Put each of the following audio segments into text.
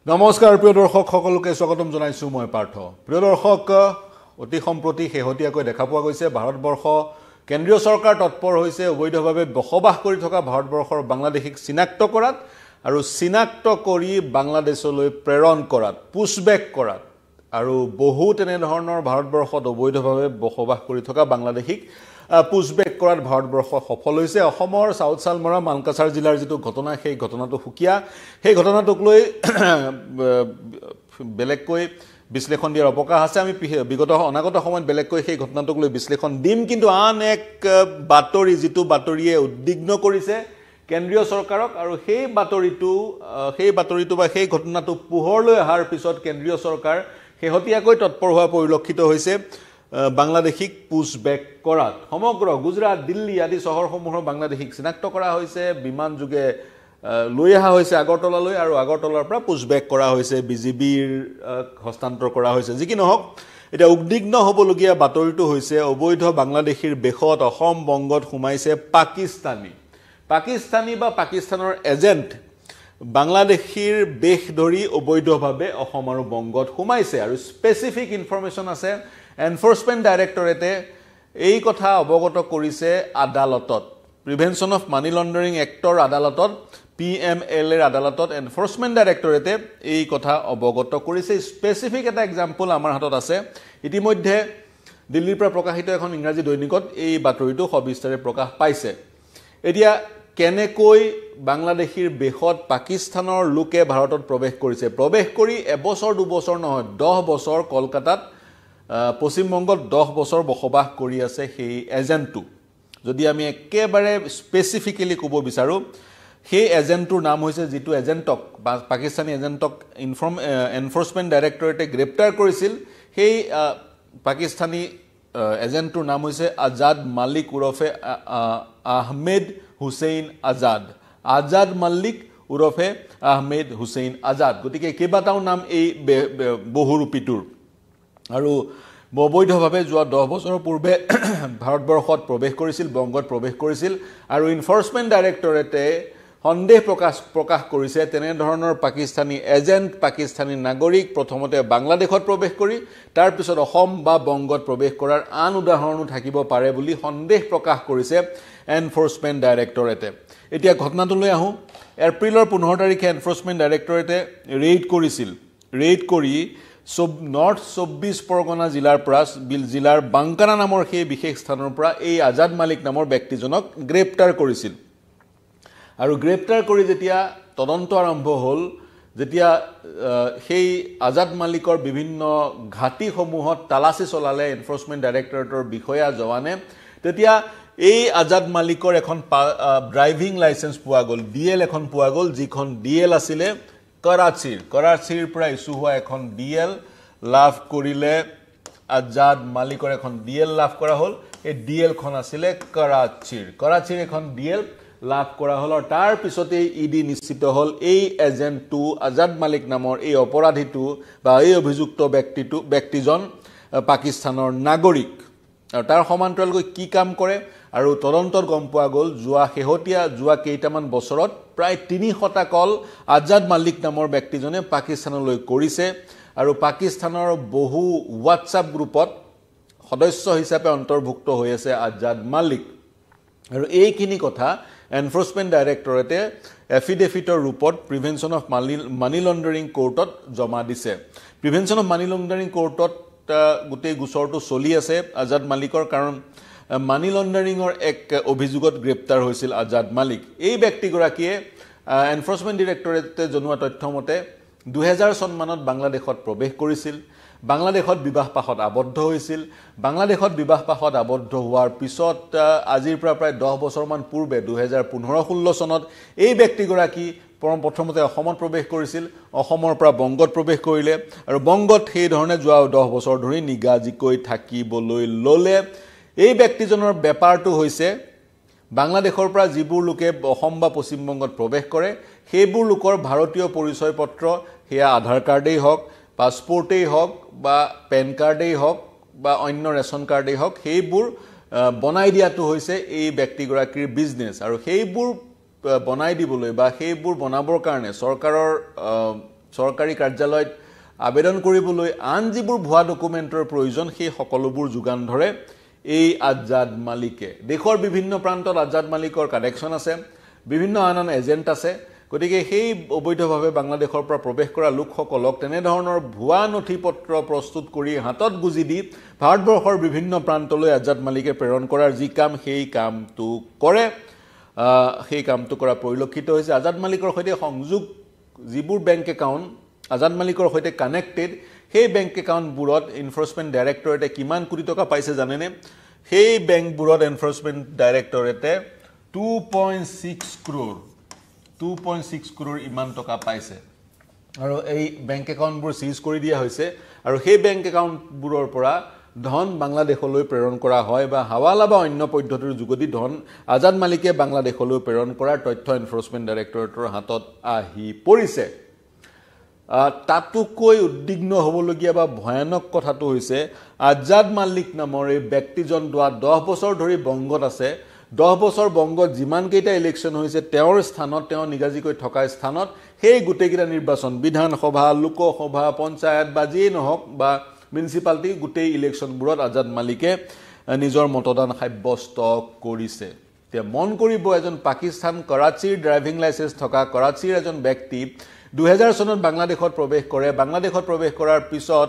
নমস্কাৰ প্ৰিয় দৰ্শক সকলোকে স্বাগতম জনাইছো মই পাৰ্থ প্ৰিয় দৰ্শক অতি সম্প্ৰতি শেহতীয়াকৈ দেখা পোৱা গৈছে ভাৰতবৰ্ষ কেন্দ্ৰীয় চৰকাৰ তৎপৰ হৈছে অবৈধভাৱে বসবাস কৰি থকা ভাৰতবৰ্ষৰ বাংলাদেশীক চিনাক্ত কৰাত আৰু চিনাক্ত কৰি বাংলাদেশলৈ প্ৰেৰণ কৰাত পুশবেক কৰাত আৰু বহু তেনে ধৰণৰ ভাৰতবৰ্ষত অবৈধভাৱে বসবাস কৰি থকা বাংলাদেশীক পুশবেক কৰাত ভাৰতবৰ্ষ সফল হৈছে অসমৰ সাউথ সালমৰা মানকাছাৰ জিলাৰ যেটো ঘটনা সেই ঘটনাটো হুকিয়া সেই ঘটনাটোক লৈ বেলেগকৈ বিশ্লেষণ দিয়াৰ অৱকাশ আছে আমি বিগত অনাগত সময়ত বেলেগকৈ সেই ঘটনাটোক লৈ বিশ্লেষণ দিম কিন্তু আন এক বাতৰি যেটো বাতৰিয়ে উদ্বিগ্ন কৰিছে কেন্দ্ৰীয় চৰকাৰক আৰু সেই বাতৰিটো বা সেই ঘটনাটো পোহৰলৈ অহাৰ পিছত কেন্দ্ৰীয় চৰকাৰ শেহতীয়াকৈ তৎপৰ হোৱা পৰিলক্ষিত হৈছে বাংলাদেশীক পুশবেক কৰাত সমগ্ৰ গুজৰাট দিল্লী আদি চহৰসমূহৰ বাংলাদেশীক চিনাক্ত কৰা হৈছে বিমান যোগে লৈ অহা হৈছে আগৰতলালৈ আৰু আগৰতলাৰ পৰা পুশবেক কৰা হৈছে বিজিবিৰ হস্তান্তৰ কৰা হৈছে যি কি নহওক এটা উদ্বিগ্ন হ'বলগীয়া বাতৰিটো হৈছে অবৈধ বাংলাদেশীৰ বেখত অসম বংগত সোমাইছে পাকিস্তানী বা পাকিস্তানৰ এজেন্ট বাংলাদেশীৰ বেশ ধৰি অবৈধভাৱে অসম আৰু বংগত সোমাইছে আৰু স্পেসিফিক ইনফৰমেশন আছে এনফোৰ্সমেন্ট ডাইৰেক্টৰেটে এই কথা অৱগত কৰিছে আদালতত প্ৰিভেনশন অফ মানি লণ্ডাৰিং এক্টৰ আদালতত পিএমএল এৰ আদালতত এনফোৰ্সমেন্ট ডাইৰেক্টৰেটে এই কথা অৱগত কৰিছে স্পেসিফিক এটা এক্সাম্পল আমাৰ হাতত আছে ইতিমধ্যে দিল্লীৰ পৰা প্ৰকাশিত এখন ইংৰাজী দৈনিকত এই বাতৰিটো সবিস্তাৰে প্ৰকাশ পাইছে এতিয়া কেনেকৈ বাংলাদেশীৰ বেখত পাকিস্তানৰ লোকে ভাৰতত প্ৰৱেশ কৰিছে প্ৰৱেশ কৰি এবছৰ দুবছৰ নহয় 10 বছৰ কলকাতাত পশ্চিমবংগত 10 বছৰ বসবাস কৰি আছে সেই এজেন্টটো যদি আমি একেবাৰে স্পেসিফিক্যালি ক'ব বিচাৰো সেই এজেন্টৰ নাম হৈছে যেটো এজেন্টক পাকিস্তানী এজেন্টক এনফোৰ্সমেন্ট ডাইৰেক্টৰেটে গ্ৰেপ্তাৰ কৰিছিল সেই পাকিস্তানী এজেন্টৰ নাম হৈছে আজাদ মালিক উৰফে আহমেদ হুছেইন আজাদ মালিক উৰফে আহমেদ হুছেইন আজাদ গতিকে কেইবাটাও নাম এই বহুৰূপীটোৰ আৰু অবৈধভাৱে যোৱা 10 বছৰৰ পূৰ্বে ভাৰতবৰ্ষত প্ৰৱেশ কৰিছিল বংগত প্ৰৱেশ কৰিছিল আৰু এনফোৰ্সমেন্ট ডাইৰেক্টৰেটে সন্দেহ প্ৰকাশ কৰিছে তেনে ধৰণৰ পাকিস্তানী এজেন্ট পাকিস্তানী নাগৰিক প্ৰথমতে বাংলাদেশত প্ৰৱেশ কৰি তাৰ পিছত অসম বা বংগত প্ৰৱেশ কৰাৰ আন উদাহৰণো থাকিব পাৰে বুলি সন্দেহ প্ৰকাশ কৰিছে এনফোৰ্সমেন্ট ডাইৰেক্টৰেটে এতিয়া ঘটনাটোলৈ আহো এপ্ৰিলৰ 15 তাৰিখে এনফোৰ্সমেন্ট ডাইৰেক্টৰেটে ৰেড কৰি নৰ্থ 24 পৰগনা জিলাৰ বাংকানা নামৰ সেই বিশেষ স্থানৰ পৰা এই আজাদ মালিক নামৰ ব্যক্তিজনক গ্ৰেপ্তাৰ কৰিছিল আৰু গ্ৰেপ্তাৰ কৰি যেতিয়া তদন্ত আৰম্ভ হ'ল যেতিয়া সেই আজাদ মালিকৰ বিভিন্ন ঘাটিসমূহত তালাচি চলালে এনফোৰ্সমেন্ট ডাইৰেক্টৰেটৰ বিষয়া জৱানে তেতিয়া এই আজাদ মালিকৰ এখন ড্ৰাইভিং লাইসেন্স পোৱা গ'ল ডিএল এখন পোৱা গ'ল যিখন ডিএল আছিল কৰাচিৰ পৰা ইস্যু হোৱা এখন ডিএল লাভ কৰিলে আজাদ মালিকৰ এখন ডিএল লাভ কৰা হ'ল এই ডিএল খন আছিল কৰাচিৰ এখন ডিএল লাভ কৰা হ'ল আৰু তাৰ পিছতে ইডি নিশ্চিত হ'ল এই এজেন্টটো আজাদ মালিক নামৰ এই অপৰাধীটো বা এই অভিযুক্ত ব্যক্তিজন পাকিস্তানৰ নাগৰিক আৰু তাৰ সমান্তৰালকৈ কি কাম কৰে আৰু তদন্তৰ গম পোৱা গ'ল যোৱা কেইটামান বছৰত প্ৰায় 300টা কল আজাদ মালিক নামৰ ব্যক্তিজনে পাকিস্তানলৈ কৰিছে আৰু পাকিস্তানৰ বহু হোৱাটছআপ গ্ৰুপত সদস্য হিচাপে অন্তৰ্ভুক্ত হৈ আছে আজাদ মালিক আৰু এইখিনি কথা এনফোৰ্সমেন্ট ডাইৰেক্টৰেটে এফিডেভিটৰ ৰূপত প্ৰিভেনশন অফ মানি লণ্ডাৰিং কোৰ্টত জমা দিছে প্ৰিভেনশন অফ মানি লণ্ডাৰিং কোৰ্টত গোটেই গোচৰটো চলি আছে আজাদ মালিকৰ কাৰণ মানি লণ্ডাৰিঙৰ এক অভিযোগত গ্ৰেপ্তাৰ হৈছিল আজাদ মালিক এই ব্যক্তিগৰাকীয়ে এনফোৰ্সমেন্ট ডাইৰেক্টৰেটে জনোৱা তথ্যমতে 2000 চন মানত বাংলাদেশত প্ৰৱেশ কৰিছিল বাংলাদেশত বিবাহপাশত আবদ্ধ হৈছিল বাংলাদেশত বিবাহপাশত আবদ্ধ হোৱাৰ পিছত আজিৰ পৰা প্ৰায় 10 বছৰমান পূৰ্বে 2015-16 চনত এই ব্যক্তিগৰাকী প্ৰথমতে অসমত প্ৰৱেশ কৰিছিল অসমৰ পৰা বংগত প্ৰৱেশ কৰিলে আৰু বংগত সেই ধৰণে যোৱা 10 বছৰ ধৰি নিগাজিকৈ থাকিবলৈ ললে এই ব্যক্তিজনৰ বেপাৰটো হৈছে বাংলাদেশৰ পৰা যিবোৰ লোকে অসম বা পশ্চিমবংগত প্ৰৱেশ কৰে সেইবোৰ লোকৰ ভাৰতীয় পৰিচয় পত্ৰ হেয়া আধাৰ কাৰ্ডেই হওক পাছপোৰ্টেই হওক বা পেন কাৰ্ডেই হওক বা অন্য ৰেশন কাৰ্ডেই হওক সেইবোৰ বনাই দিয়াটো হৈছে এই ব্যক্তিগৰাকীৰ বিজনেছ আৰু সেইবোৰ বনাই দিবলৈ বা সেইবোৰ বনাবৰ কাৰণে চৰকাৰৰ চৰকাৰী কাৰ্যালয়ত আবেদন কৰিবলৈ আন যিবোৰ ভুৱা ডকুমেণ্টৰ প্ৰয়োজন সেই সকলোবোৰ যোগান ধৰে এই আজাদ মালিকে দেশৰ বিভিন্ন প্ৰান্তত আজাদ মালিকৰ কানেকশ্যন আছে বিভিন্ন আন এজেণ্ট আছে গতিকে সেই অবৈধভাৱে বাংলাদেশৰ পৰা প্ৰৱেশ কৰা লোকসকলক তেনে ধৰণৰ ভুৱা নথিপত্ৰ প্ৰস্তুত কৰি হাতত গুজি দি ভাৰতবৰ্ষৰ বিভিন্ন প্ৰান্তলৈ আজাদ মালিকে প্ৰেৰণ কৰাৰ যি কাম সেই কামটো কৰে সেই কামটো কৰা পৰিলক্ষিত হৈছে আজাদ মালিকৰ সৈতে সংযোগ যিবোৰ বেংক একাউণ্ট আজাদ মালিকৰ সৈতে কানেক্টেড সেই বেংক একাউণ্টবোৰত এনফৰ্চমেণ্ট ডাইৰেক্টৰেটে কিমান কোটি টকা পাইছে জানেনে সেই বেংকবোৰত এনফৰ্চমেণ্ট ডাইৰেক্টৰেটে 2.6 crore ইমান টকা পাইছে আৰু এই বেংক একাউণ্টবোৰ সিজ কৰি দিয়া হৈছে আৰু সেই বেংক একাউণ্টবোৰৰ পৰা ধন বাংলাদেশলৈ প্ৰেৰণ কৰা হয় বা হাৱালা বা অন্য পদ্ধতিৰ যোগেদি ধন আজাদ মালিকে বাংলাদেশলৈ প্ৰেৰণ কৰাৰ তথ্য এনফৰ্চমেণ্ট ডাইৰেক্টৰেটৰ হাতত আহি পৰিছে তাতোকৈ উদ্বিগ্ন হ'বলগীয়া বা ভয়ানক কথাটো হৈছে আজাদ মালিক নামৰ এই ব্যক্তিজন 10 বছৰ ধৰি বংগত আছে 10 বছৰ বংগত যিমান কেইটা ইলেকশ্যন হৈছে তেওঁৰ স্থানত তেওঁ নিগাজিকৈ থকা স্থানত সেই গোটেইকেইটা নিৰ্বাচন বিধানসভা লোকসভা পঞ্চায়ত বা যিয়ে নহওক বা মিউনিচিপালিটি গোটেই ইলেকশ্যনবোৰত আজাদ মালিকে নিজৰ মতদান সাব্যস্ত কৰিছে এতিয়া মন কৰিব এজন পাকিস্তান কৰাচীৰ ড্ৰাইভিং লাইসেন্স থকা কৰাচীৰ এজন ব্যক্তি 2000 চনত বাংলাদেশত প্ৰৱেশ কৰে বাংলাদেশত প্ৰৱেশ কৰাৰ পিছত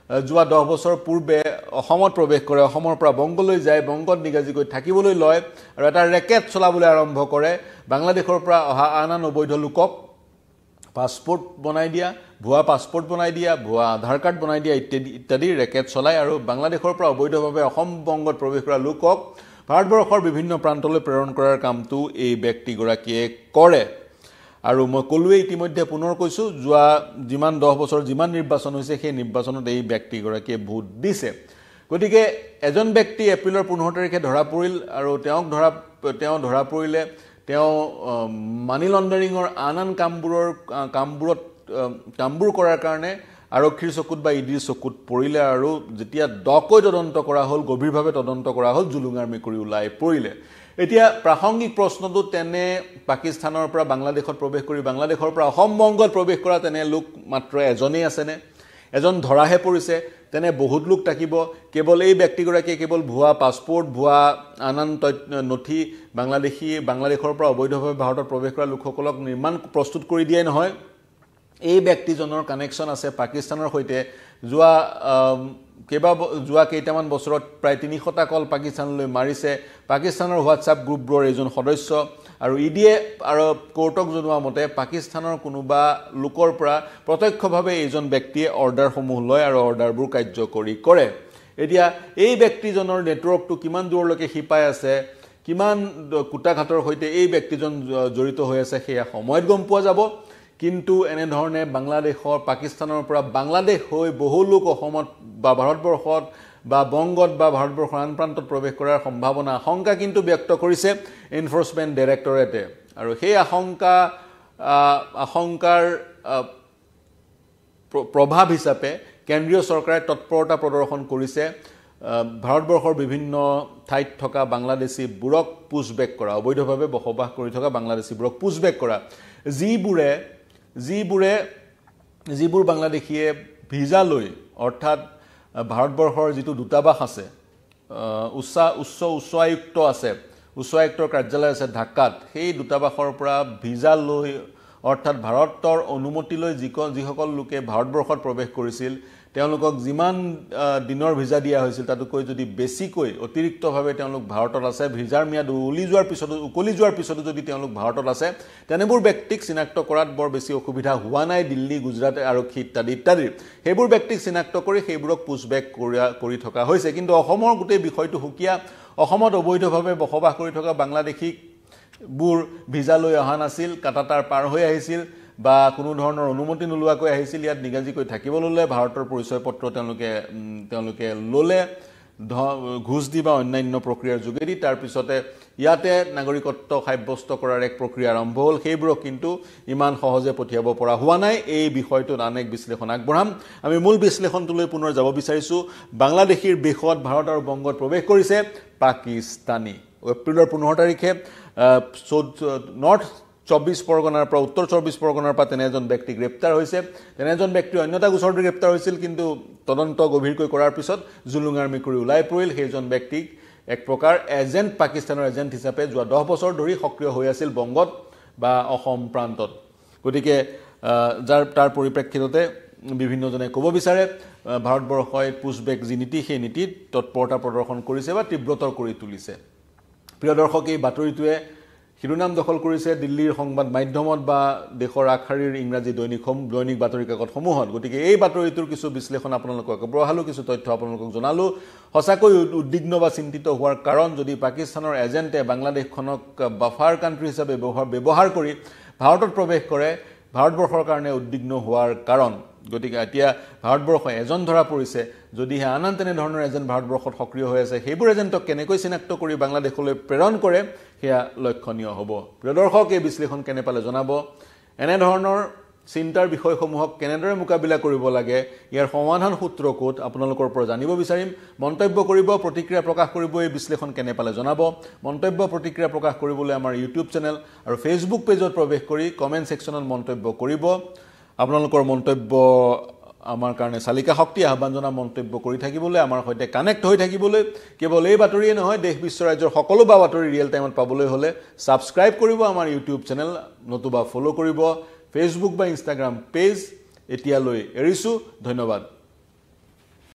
যোৱা 10 বছৰ পূৰ্বে অসমত প্ৰৱেশ কৰে অসমৰ পৰা বংগলৈ যায় বংগত নিগাজিকৈ থাকিবলৈ লয় আৰু এটা ৰেকেট চলাবলৈ আৰম্ভ কৰে বাংলাদেশৰ পৰা অহা আন অবৈধ লোকক পাছপোৰ্ট বনাই দিয়া ভুৱা পাছপোৰ্ট বনাই দিয়া ভুৱা আধাৰ কাৰ্ড বনাই দিয়া ইত্যাদি ৰেকেট চলায় আৰু বাংলাদেশৰ পৰা অবৈধভাৱে অসম বংগত প্ৰৱেশ কৰা লোকক ভাৰতবৰ্ষৰ বিভিন্ন প্ৰান্তলৈ প্ৰেৰণ কৰাৰ কামটো এই ব্যক্তিগৰাকীয়ে কৰে আৰু মই কলোৱে ইতিমধ্যে পুনৰ কৈছো যোৱা যিমান 10 বছৰ যিমান নিৰ্বাচন হৈছে সেই নিৰ্বাচনত এই ব্যক্তিগৰাকীয়ে ভোট দিছে গতিকে এজন ব্যক্তি এপ্ৰিলৰ 15 তাৰিখে ধৰা পৰিল আৰু তেওঁ ধৰা পৰিলে তেওঁ মানি লণ্ডাৰিঙৰ আন কামবোৰ কৰাৰ কাৰণে আৰক্ষীৰ চকুত বা ইডিৰ চকুত পৰিলে আৰু যেতিয়া দকৈ তদন্ত কৰা হ'ল গভীৰভাৱে তদন্ত কৰা হ'ল জুলুঙাৰ মেকুৰী ওলাই পৰিলে এতিয়া প্ৰাসংগিক প্ৰশ্নটো তেনে পাকিস্তানৰ পৰা বাংলাদেশত প্ৰৱেশ কৰি বাংলাদেশৰ পৰা অসম বংগত প্ৰৱেশ কৰা তেনে লোক মাত্ৰ এজনেই আছেনে এজন ধৰাহে পৰিছে তেনে বহুত লোক থাকিব কেৱল এই ব্যক্তিগৰাকীয়ে কেৱল ভুৱা পাছপোৰ্ট ভুৱা আন নথি বাংলাদেশৰ পৰা অবৈধভাৱে ভাৰতত প্ৰৱেশ কৰা লোকসকলক নিৰ্মাণ প্ৰস্তুত কৰি দিয়াই নহয় এই ব্যক্তিজনৰ কানেকশ্যন আছে পাকিস্তানৰ সৈতে যোৱা কেইটামান বছৰত প্ৰায় 300টা কল পাকিস্তানলৈ মাৰিছে পাকিস্তানৰ হোৱাটছআপ গ্ৰুপবোৰৰ এজন সদস্য আৰু ইডিয়ে আৰু কোৰ্টক জনোৱা মতে পাকিস্তানৰ কোনোবা লোকৰ পৰা প্ৰত্যক্ষভাৱে এজন ব্যক্তিয়ে অৰ্ডাৰসমূহ লয় আৰু অৰ্ডাৰবোৰ কাৰ্যকৰী কৰে এতিয়া এই ব্যক্তিজনৰ নেটৱৰ্কটো কিমান দূৰলৈকে হিপাই আছে কিমান কুটাঘাটৰ সৈতে এই ব্যক্তিজন জড়িত হৈ আছে সেয়া সময়ত গম পোৱা যাব কিন্তু এনে ধৰণে বাংলাদেশৰ পাকিস্তানৰ পৰা বাংলাদেশ হৈ বহু লোক অসমত বা ভাৰতবৰ্ষত বা বংগত বা ভাৰতবৰ্ষৰ আন প্ৰান্তত প্ৰৱেশ কৰাৰ সম্ভাৱনা আশংকা কিন্তু ব্যক্ত কৰিছে এনফৰ্চমেণ্ট ডাইৰেক্টৰেটে আৰু সেই আশংকাৰ প্ৰভাৱ হিচাপে কেন্দ্ৰীয় চৰকাৰে তৎপৰতা প্ৰদৰ্শন কৰিছে ভাৰতবৰ্ষৰ বিভিন্ন ঠাইত থকা বাংলাদেশীবোৰক পুছবেক কৰা অবৈধভাৱে বসবাস কৰি থকা বাংলাদেশীবোৰক পুছবেক কৰা যিবোৰ বাংলাদেশীয়ে ভিজা লৈ অৰ্থাৎ ভাৰতবৰ্ষৰ যিটো দূতাবাস আছে উচ্চ আয়ুক্তৰ কাৰ্যালয় আছে ঢাকাত সেই দূতাবাসৰ পৰা ভিজা লৈ অৰ্থাৎ ভাৰতৰ অনুমতি লৈ যিসকল লোকে ভাৰতবৰ্ষত প্ৰৱেশ কৰিছিল তেওঁলোকক যিমান দিনৰ ভিজা দিয়া হৈছিল তাতকৈ যদি বেছিকৈ অতিৰিক্তভাৱে তেওঁলোক ভাৰতত আছে ভিজাৰ মিয়াদ উকলি যোৱাৰ পিছতো যদি তেওঁলোক ভাৰতত আছে তেনেবোৰ ব্যক্তিক চিনাক্ত কৰাত বৰ বেছি অসুবিধা হোৱা নাই দিল্লী গুজৰাট আৰক্ষী ইত্যাদি সেইবোৰ ব্যক্তিক চিনাক্ত কৰি সেইবোৰক পুছবেক কৰি থকা হৈছে কিন্তু অসমৰ গোটেই বিষয়টো সুকীয়া অসমত অবৈধভাৱে বসবাস কৰি থকা বাংলাদেশীবোৰ ভিজা লৈ অহা নাছিল কাটাতাৰ পাৰ হৈ আহিছিল বা কোনো ধৰণৰ অনুমতি নোলোৱাকৈ আহিছিল ইয়াত নিগাজিকৈ থাকিব ললে ভাৰতৰ পৰিচয় পত্ৰ তেওঁলোকে ললে ঘুষ দি বা অন্যান্য প্ৰক্ৰিয়াৰ যোগেদি তাৰ পিছতে ইয়াতে নাগৰিকত্ব সাব্যস্ত কৰাৰ এক প্ৰক্ৰিয়া আৰম্ভ হ'ল সেইবোৰক কিন্তু ইমান সহজে পঠিয়াব পৰা হোৱা নাই এই বিষয়টোত আন এক বিশ্লেষণ আগবঢ়াম আমি মূল বিশ্লেষণটোলৈ পুনৰ যাব বিচাৰিছো বাংলাদেশীৰ বেশত ভাৰত আৰু বংগত প্ৰৱেশ কৰিছে পাকিস্তানী এপ্ৰিলৰ 15 তাৰিখে নৰ্থ 24 পৰগনাৰ পৰা উত্তৰ 24 পৰগনাৰ পৰা তেনে এজন ব্যক্তি গ্ৰেপ্তাৰ হৈছে তেনে এজন ব্যক্তি অন্যটা গোচৰতে গ্ৰেপ্তাৰ হৈছিল কিন্তু তদন্ত গভীৰকৈ কৰাৰ পিছত জুলুঙাৰ মিকুৰি ওলাই পৰিল সেইজন ব্যক্তিক এক প্ৰকাৰ এজেন্ট পাকিস্তানৰ এজেন্ট হিচাপে যোৱা 10 বছৰ ধৰি সক্ৰিয় হৈ আছিল বংগত বা অসম প্ৰান্তত গতিকে যাৰ তাৰ পৰিপ্ৰেক্ষিততে বিভিন্নজনে ক'ব বিচাৰে ভাৰতবৰ্ষই পুছবেক যি নীতি সেই নীতিত তৎপৰতা প্ৰদৰ্শন কৰিছে বা তীব্ৰতৰ কৰি তুলিছে প্ৰিয় দৰ্শক এই বাতৰিটোৱে শিৰোনাম দখল কৰিছে দিল্লীৰ সংবাদ মাধ্যমত বা দেশৰ আগশাৰীৰ ইংৰাজী দৈনিক বাতৰি কাকতসমূহত গতিকে এই বাতৰিটোৰ কিছু বিশ্লেষণ আপোনালোকক আগবঢ়ালো কিছু তথ্য আপোনালোকক জনালো সঁচাকৈ উদ্বিগ্ন বা চিন্তিত হোৱাৰ কাৰণ যদি পাকিস্তানৰ এজেন্টে বাংলাদেশখনক বাফাৰ কাণ্ট্ৰি হিচাপে ব্যৱহাৰ কৰি ভাৰতত প্ৰৱেশ কৰে ভাৰতবৰ্ষৰ কাৰণে উদ্বিগ্ন হোৱাৰ কাৰণ গতিকে এতিয়া ভাৰতবৰ্ষ এজন ধৰা পৰিছে যদিহে আন তেনে ধৰণৰ এজেন্ট ভাৰতবৰ্ষত সক্ৰিয় হৈ আছে সেইবোৰ এজেন্টক কেনেকৈ চিনাক্ত কৰি বাংলাদেশলৈ প্ৰেৰণ কৰে সেয়া লক্ষণীয় হ'ব প্ৰিয় দৰ্শক এই বিশ্লেষণ কেনে পালে জনাব এনে ধৰণৰ চিন্তাৰ বিষয়সমূহক কেনেদৰে মোকাবিলা কৰিব লাগে ইয়াৰ সমাধান সূত্ৰ ক'ত আপোনালোকৰ পৰা জানিব বিচাৰিম মন্তব্য কৰিব প্ৰতিক্ৰিয়া প্ৰকাশ কৰিব এই বিশ্লেষণ কেনে পালে জনাব মন্তব্য প্ৰতিক্ৰিয়া প্ৰকাশ কৰিবলৈ আমাৰ ইউটিউব চেনেল আৰু ফেচবুক পেজত প্ৰৱেশ কৰি কমেন্ট সেকশনত মন্তব্য কৰিব আপোনালোকৰ মন্তব্য আমাৰ কাৰণে চালিকা শক্তি আহ্বান জনা মন্তব্য কৰি থাকিবলৈ আমাৰ সৈতে কানেক্ট হৈ থাকিবলৈ কেৱল এই বাতৰিয়ে নহয় দেশ বিশ্ব ৰাজ্যৰ সকলো বাতৰি ৰিয়েল টাইমত পাবলৈ হলে সাবস্ক্ৰাইব কৰিব আমাৰ ইউটিউব চেনেল নতুবা ফলো কৰিব ফেচবুক বা ইনষ্টাগ্ৰাম পেজ এতিয়ালৈ এৰিছো ধন্যবাদ